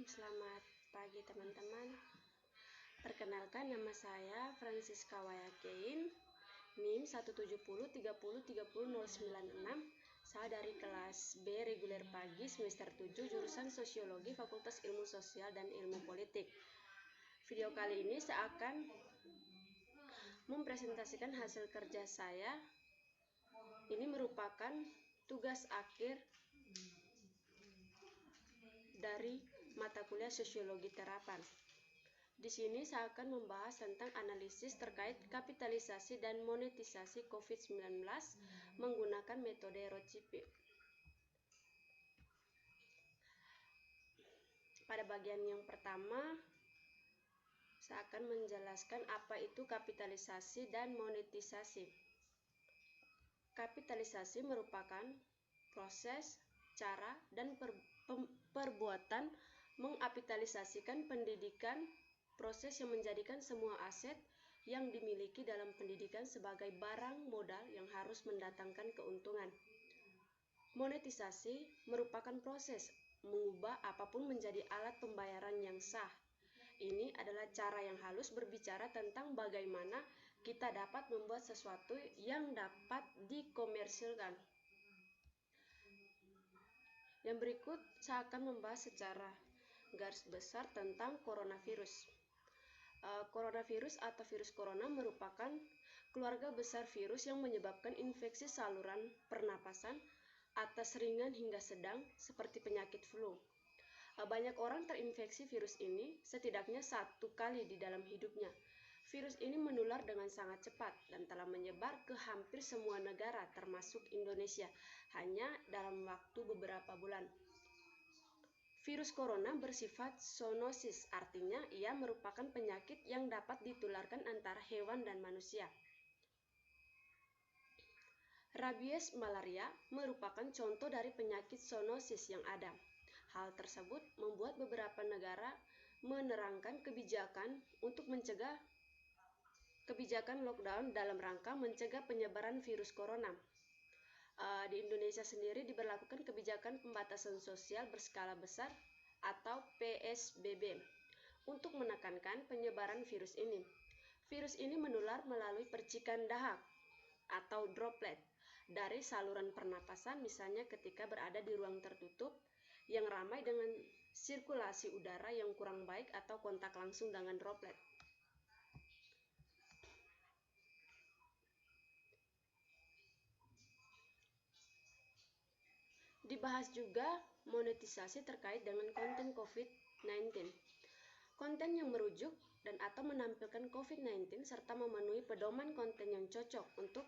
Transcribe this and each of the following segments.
Selamat pagi teman-teman. Perkenalkan, nama saya Francisca Wayakein, NIM 17030300096. Saya dari kelas B reguler pagi semester 7 jurusan Sosiologi Fakultas Ilmu Sosial dan Ilmu Politik. Video kali ini saya akan mempresentasikan hasil kerja saya. Ini merupakan tugas akhir dari mata kuliah Sosiologi Terapan. Di sini saya akan membahas tentang analisis terkait kapitalisasi dan monetisasi COVID-19 menggunakan metode Rochipi. Pada bagian yang pertama, saya akan menjelaskan apa itu kapitalisasi dan monetisasi. Kapitalisasi merupakan proses, cara, dan perbuatan mengkapitalisasikan pendidikan, proses yang menjadikan semua aset yang dimiliki dalam pendidikan sebagai barang modal yang harus mendatangkan keuntungan. Monetisasi merupakan proses mengubah apapun menjadi alat pembayaran yang sah. Ini adalah cara yang halus berbicara tentang bagaimana kita dapat membuat sesuatu yang dapat dikomersilkan. Yang berikut saya akan membahas secara garis besar tentang coronavirus. Coronavirus atau virus corona merupakan keluarga besar virus yang menyebabkan infeksi saluran pernapasan atas ringan hingga sedang seperti penyakit flu. Banyak orang terinfeksi virus ini setidaknya 1 kali di dalam hidupnya. Virus ini menular dengan sangat cepat dan telah menyebar ke hampir semua negara termasuk Indonesia hanya dalam waktu beberapa bulan. Virus corona bersifat zoonosis, artinya ia merupakan penyakit yang dapat ditularkan antara hewan dan manusia. Rabies malaria merupakan contoh dari penyakit zoonosis yang ada. Hal tersebut membuat beberapa negara menerapkan kebijakan untuk mencegah kebijakan lockdown dalam rangka mencegah penyebaran virus corona. Di Indonesia sendiri diberlakukan kebijakan pembatasan sosial berskala besar atau PSBB untuk menekankan penyebaran virus ini. Virus ini menular melalui percikan dahak atau droplet dari saluran pernapasan, misalnya ketika berada di ruang tertutup yang ramai dengan sirkulasi udara yang kurang baik atau kontak langsung dengan droplet. Dibahas juga monetisasi terkait dengan konten COVID-19. Konten yang merujuk dan atau menampilkan COVID-19 serta memenuhi pedoman konten yang cocok untuk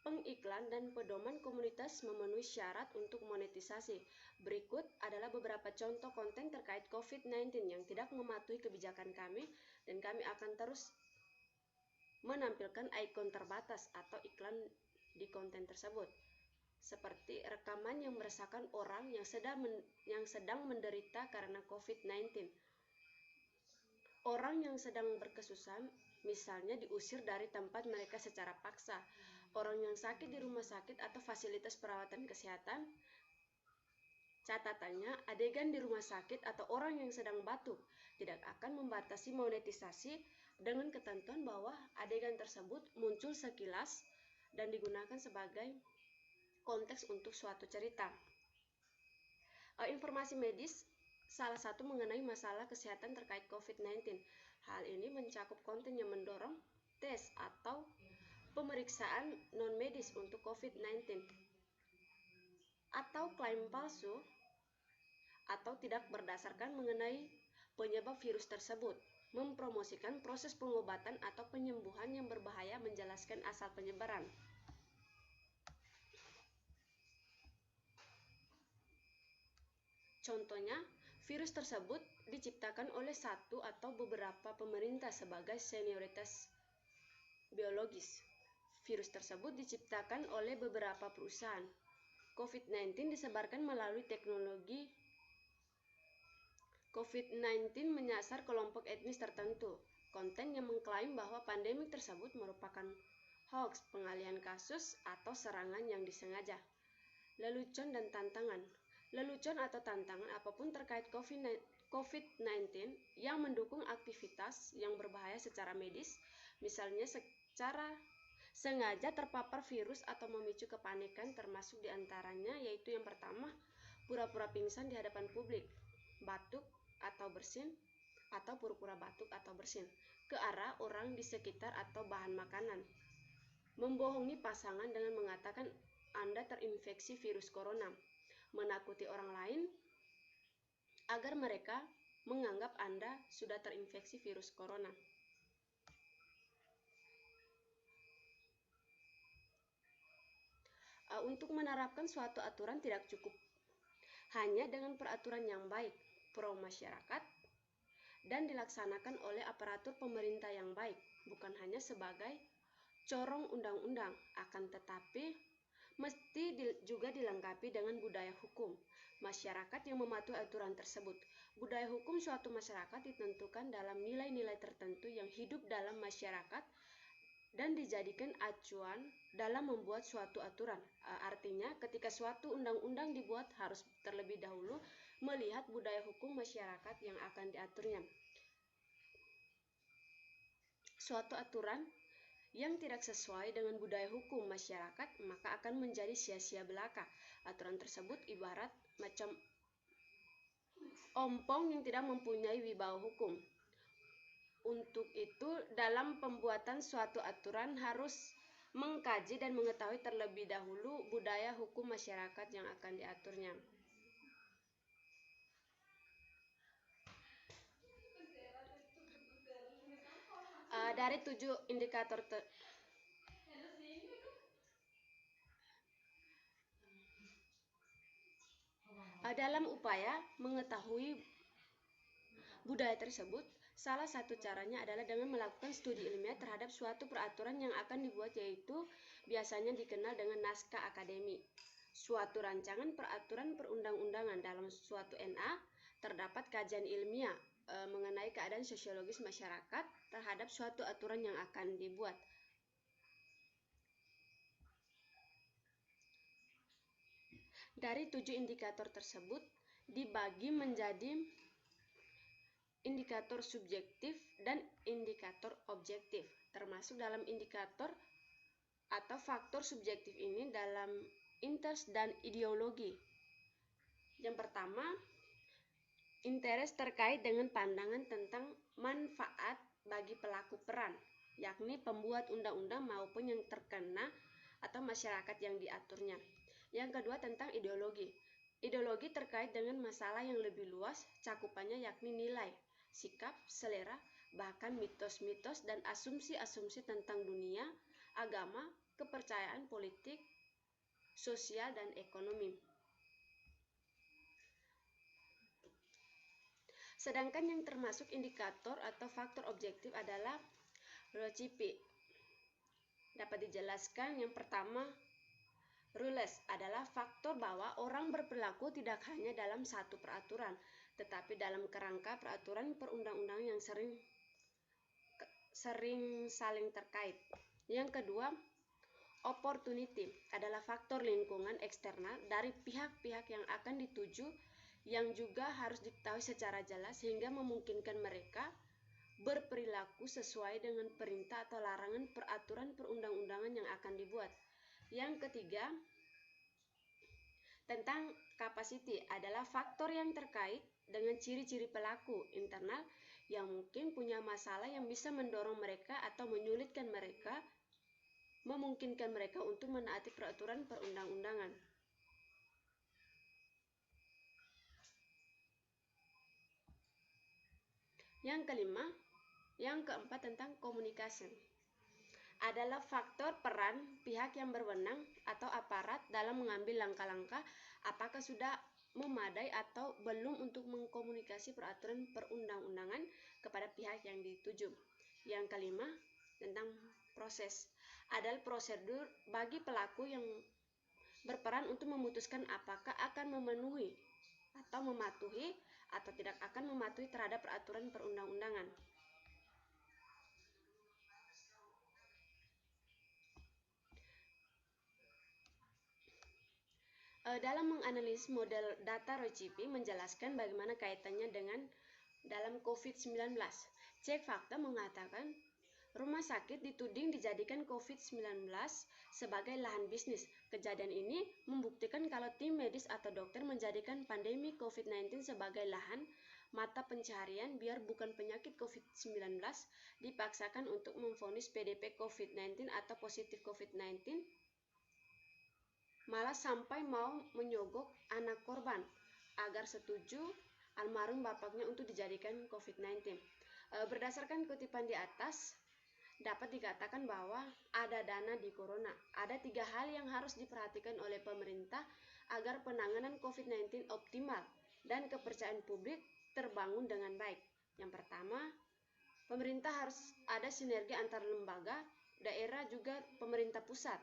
pengiklan dan pedoman komunitas memenuhi syarat untuk monetisasi. Berikut adalah beberapa contoh konten terkait COVID-19 yang tidak mematuhi kebijakan kami dan kami akan terus menampilkan ikon terbatas atau iklan di konten tersebut. Seperti rekaman yang meresahkan orang yang sedang menderita karena COVID-19. Orang yang sedang berkesusahan, misalnya diusir dari tempat mereka secara paksa. Orang yang sakit di rumah sakit atau fasilitas perawatan kesehatan. Catatannya, adegan di rumah sakit atau orang yang sedang batuk tidak akan membatasi monetisasi dengan ketentuan bahwa adegan tersebut muncul sekilas dan digunakan sebagai konteks untuk suatu cerita. Informasi medis salah satu mengenai masalah kesehatan terkait COVID-19. Hal ini mencakup konten yang mendorong tes atau pemeriksaan non-medis untuk COVID-19 atau klaim palsu atau tidak berdasarkan mengenai penyebab virus tersebut, mempromosikan proses pengobatan atau penyembuhan yang berbahaya, menjelaskan asal penyebaran. Contohnya, virus tersebut diciptakan oleh satu atau beberapa pemerintah sebagai senioritas biologis. Virus tersebut diciptakan oleh beberapa perusahaan. COVID-19 disebarkan melalui teknologi. COVID-19 menyasar kelompok etnis tertentu. Konten yang mengklaim bahwa pandemi tersebut merupakan hoax, pengalihan kasus, atau serangan yang disengaja. Lelucon dan tantangan. Lelucon atau tantangan apapun terkait COVID-19 yang mendukung aktivitas yang berbahaya secara medis, misalnya secara sengaja terpapar virus atau memicu kepanikan, termasuk diantaranya yaitu yang pertama, pura-pura pingsan di hadapan publik, batuk atau bersin, atau pura-pura batuk atau bersin ke arah orang di sekitar atau bahan makanan, membohongi pasangan dengan mengatakan Anda terinfeksi virus corona, menakuti orang lain agar mereka menganggap Anda sudah terinfeksi virus corona. Untuk menerapkan suatu aturan tidak cukup hanya dengan peraturan yang baik, pro masyarakat, dan dilaksanakan oleh aparatur pemerintah yang baik, bukan hanya sebagai corong undang-undang, akan tetapi mesti juga dilengkapi dengan budaya hukum masyarakat yang mematuhi aturan tersebut. Budaya hukum suatu masyarakat ditentukan dalam nilai-nilai tertentu yang hidup dalam masyarakat dan dijadikan acuan dalam membuat suatu aturan. Artinya, ketika suatu undang-undang dibuat harus terlebih dahulu melihat budaya hukum masyarakat yang akan diaturnya. Suatu aturan yang tidak sesuai dengan budaya hukum masyarakat maka akan menjadi sia-sia belaka. Aturan tersebut ibarat macam ompong yang tidak mempunyai wibawa hukum. Untuk itu, dalam pembuatan suatu aturan harus mengkaji dan mengetahui terlebih dahulu budaya hukum masyarakat yang akan diaturnya. Dari 7 indikator dalam upaya mengetahui budaya tersebut, salah satu caranya adalah dengan melakukan studi ilmiah terhadap suatu peraturan yang akan dibuat, yaitu biasanya dikenal dengan naskah akademik. Suatu rancangan peraturan perundang-undangan dalam suatu NA terdapat kajian ilmiah mengenai keadaan sosiologis masyarakat terhadap suatu aturan yang akan dibuat. Dari 7 indikator tersebut dibagi menjadi indikator subjektif dan indikator objektif. Termasuk dalam indikator atau faktor subjektif ini dalam interest dan ideologi. Yang pertama, interest terkait dengan pandangan tentang manfaat bagi pelaku peran, yakni pembuat undang-undang maupun yang terkena atau masyarakat yang diaturnya. Yang kedua, tentang ideologi. Ideologi terkait dengan masalah yang lebih luas, cakupannya yakni nilai, sikap, selera, bahkan mitos-mitos dan asumsi-asumsi tentang dunia, agama, kepercayaan politik, sosial, dan ekonomi. Sedangkan yang termasuk indikator atau faktor objektif adalah ROCP. Dapat dijelaskan yang pertama, rules adalah faktor bahwa orang berperilaku tidak hanya dalam satu peraturan, tetapi dalam kerangka peraturan perundang-undangan yang sering saling terkait. Yang kedua, opportunity adalah faktor lingkungan eksternal dari pihak-pihak yang akan dituju yang juga harus diketahui secara jelas sehingga memungkinkan mereka berperilaku sesuai dengan perintah atau larangan peraturan perundang-undangan yang akan dibuat. Yang ketiga, tentang capacity adalah faktor yang terkait dengan ciri-ciri pelaku internal yang mungkin punya masalah yang bisa mendorong mereka atau menyulitkan mereka, memungkinkan mereka untuk menaati peraturan perundang-undangan. Yang kelima, yang keempat tentang communication adalah faktor peran pihak yang berwenang atau aparat dalam mengambil langkah-langkah apakah sudah memadai atau belum untuk mengkomunikasi peraturan perundang-undangan kepada pihak yang dituju. Yang kelima, tentang proses adalah prosedur bagi pelaku yang berperan untuk memutuskan apakah akan memenuhi atau mematuhi atau tidak akan mematuhi terhadap peraturan perundang-undangan. Dalam menganalisis model data ROCP menjelaskan bagaimana kaitannya dengan dalam COVID-19. Cek fakta mengatakan rumah sakit dituding dijadikan COVID-19 sebagai lahan bisnis. Kejadian ini membuktikan kalau tim medis atau dokter menjadikan pandemi COVID-19 sebagai lahan mata pencaharian biar bukan penyakit COVID-19 dipaksakan untuk memvonis PDP COVID-19 atau positif COVID-19, malah sampai mau menyogok anak korban agar setuju almarhum bapaknya untuk dijadikan COVID-19. Berdasarkan kutipan di atas, dapat dikatakan bahwa ada dana di corona. Ada 3 hal yang harus diperhatikan oleh pemerintah agar penanganan COVID-19 optimal dan kepercayaan publik terbangun dengan baik. Yang pertama, pemerintah harus ada sinergi antar lembaga, daerah juga pemerintah pusat,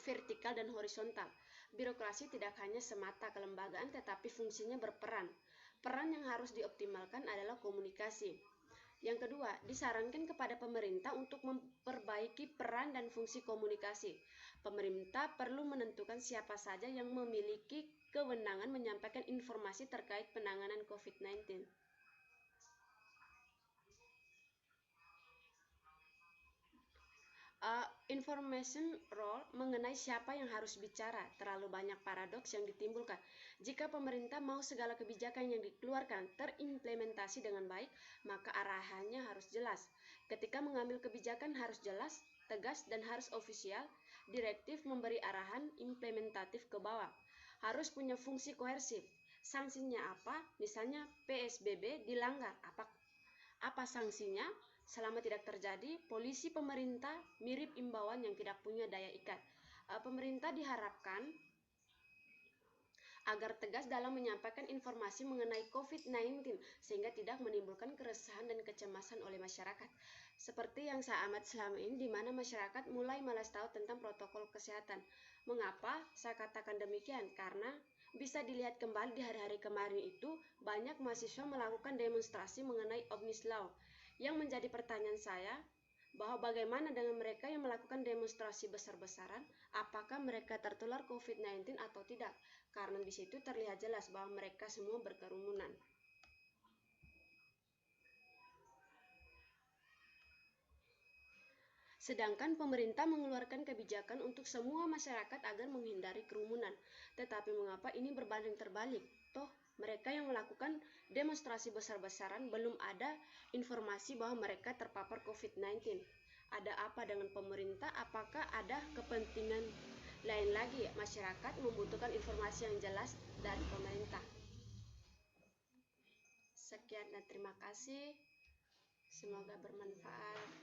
vertikal dan horizontal. Birokrasi tidak hanya semata kelembagaan tetapi fungsinya berperan. Peran yang harus dioptimalkan adalah komunikasi. Yang kedua, disarankan kepada pemerintah untuk memperbaiki peran dan fungsi komunikasi. Pemerintah perlu menentukan siapa saja yang memiliki kewenangan menyampaikan informasi terkait penanganan COVID-19. Information role mengenai siapa yang harus bicara. Terlalu banyak paradoks yang ditimbulkan. Jika pemerintah mau segala kebijakan yang dikeluarkan terimplementasi dengan baik, maka arahannya harus jelas. Ketika mengambil kebijakan harus jelas, tegas, dan harus ofisial. Direktif memberi arahan implementatif ke bawah. Harus punya fungsi koersif. Sanksinya apa? Misalnya PSBB dilanggar. Apa sanksinya? Selama tidak terjadi, polisi pemerintah mirip imbauan yang tidak punya daya ikat. Pemerintah diharapkan agar tegas dalam menyampaikan informasi mengenai COVID-19 sehingga tidak menimbulkan keresahan dan kecemasan oleh masyarakat. Seperti yang saya amati selama ini, di mana masyarakat mulai malas tahu tentang protokol kesehatan. Mengapa saya katakan demikian? Karena bisa dilihat kembali di hari-hari kemarin itu banyak mahasiswa melakukan demonstrasi mengenai Omnibus Law. Yang menjadi pertanyaan saya, bahwa bagaimana dengan mereka yang melakukan demonstrasi besar-besaran, apakah mereka tertular COVID-19 atau tidak? Karena di situ terlihat jelas bahwa mereka semua berkerumunan. Sedangkan pemerintah mengeluarkan kebijakan untuk semua masyarakat agar menghindari kerumunan. Tetapi mengapa ini berbanding terbalik? Toh mereka yang melakukan demonstrasi besar-besaran belum ada informasi bahwa mereka terpapar COVID-19. Ada apa dengan pemerintah? Apakah ada kepentingan lain lagi? Masyarakat membutuhkan informasi yang jelas dari pemerintah. Sekian dan terima kasih. Semoga bermanfaat.